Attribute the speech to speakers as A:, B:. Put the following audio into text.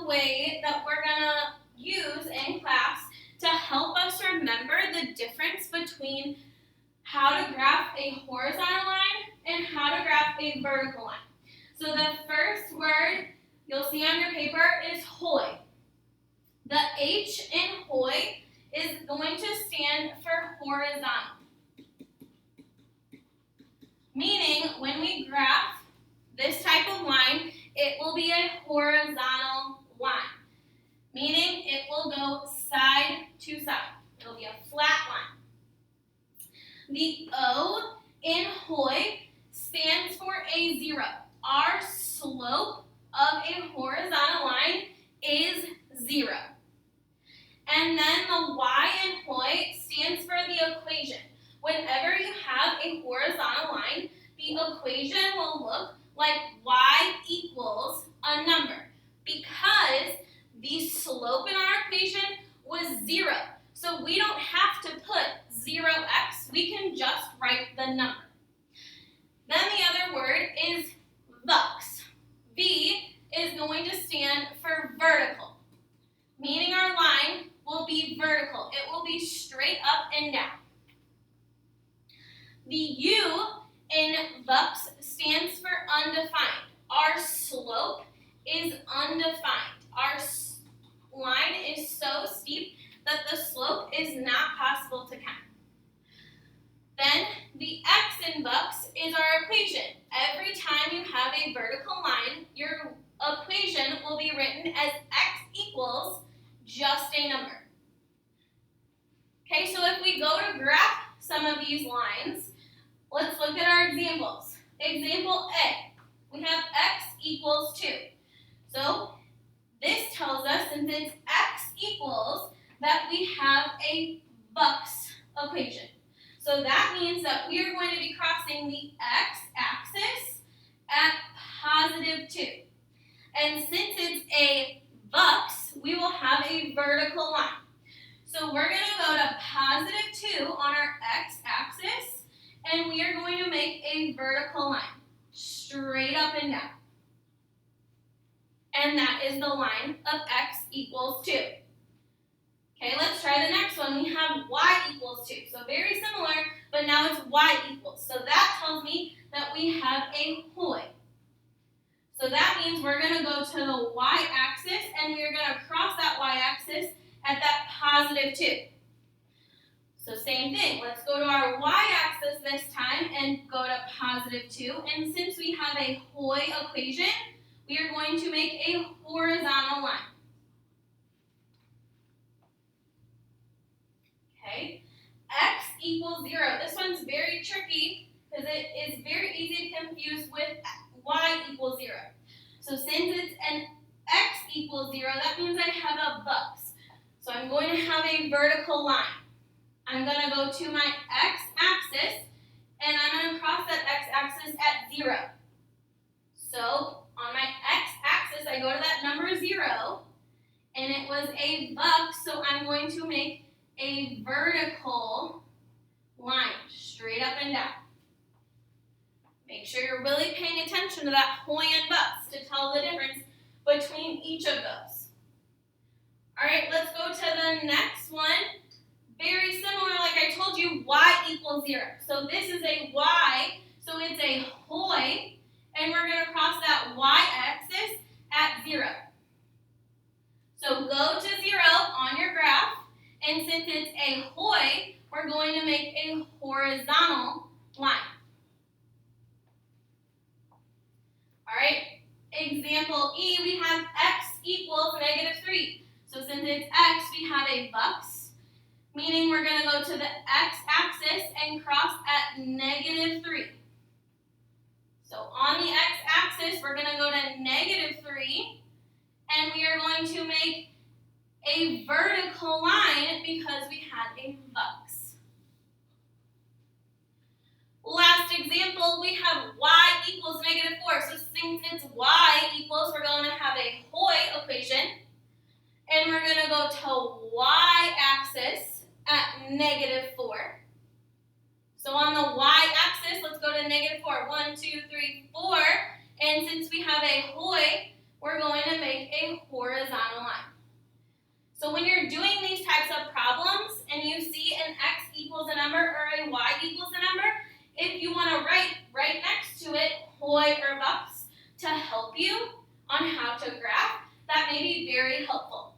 A: a way that we're going to use in class to help us remember the difference between how to graph a horizontal line and how to graph a vertical line. So the first word you'll see on your paper is hoy. The H in hoy is going to stand for horizontal. Meaning, when we graph this type of line, it will be a horizontal line. Meaning, it will go side to side. It will be a flat line. The O in hoy stands for a 0. Our slope of a horizontal line is 0. And then the Y in hoy stands for the equation. Whenever you have a horizontal line, the equation will look like y equals a number because the slope in our equation was 0. So we don't have to put 0x, we can just write the number. Then the other word is VUX. V is going to stand for vertical, meaning our line will be vertical. It will be straight up and down. The U in VUX stands for undefined. Our slope is undefined. Our line is so steep that the slope is not possible to count. Then the X in VUX is our equation. Every time you have a vertical line, your equation will be written as X equals just a number. Okay, so if we go to graph some of these lines, let's look at our examples. Example A, we have X equals 2. So this tells us, since it's X equals, that we have a VUX equation. So that means that we are going to be crossing the x-axis at positive 2. And since it's a VUX, we will have a vertical line. So we're going to go to positive 2 on our x-axis, and we are going to make a vertical line, straight up and down. And that is the line of x equals 2. Okay, let's try the next one. We have y equals 2. So very similar, but now it's y equals. So that tells me that we have a hoy. So that means we're going to go to the y-axis, and we are going to cross that y-axis at that positive 2. So same thing. Let's go to our y-axis this time and go to positive 2. And since we have a hoy equation, we are going to make a horizontal line. Okay, x equals 0. This one's very tricky because it is very easy to confuse with y equals 0. So since it's an x equals 0, that means I have a VUX. So I'm going to have a vertical line. I'm going to go to my x-axis, and I'm going to cross that x-axis at 0. So on my x-axis, I go to that number 0, and it was a VUX, so I'm going to make a vertical line, straight up and down. Make sure you're really paying attention to that hoy and VUX to tell the difference between each of those. All right, let's go to the next one. Very similar, like I told you, y equals 0. So this is a y, so it's a hoy, and we're going to cross that y-axis at 0. So go to 0 on your graph, and since it's a hoy, we're going to make a horizontal line. All right, example E, we have x equals negative 3. So since it's x, we have a VUX, meaning we're going to go to the x-axis and cross at negative 3. So on the x-axis, we're going to go to negative 3, and we are going to make a vertical line because we had a VUX. Last example, we have y equals negative 4. So since it's y equals, we're going to have a hoy equation, and we're going to go to y-axis at negative 4. So on the y-axis, let's go to negative 4. 1, 2, 3, 4. And since we have a hoy, we're going to make a horizontal line. So when you're doing these types of problems and you see an x equals a number or a y equals a number, if you want to write right next to it HOI or VUX to help you on how to graph, that may be very helpful.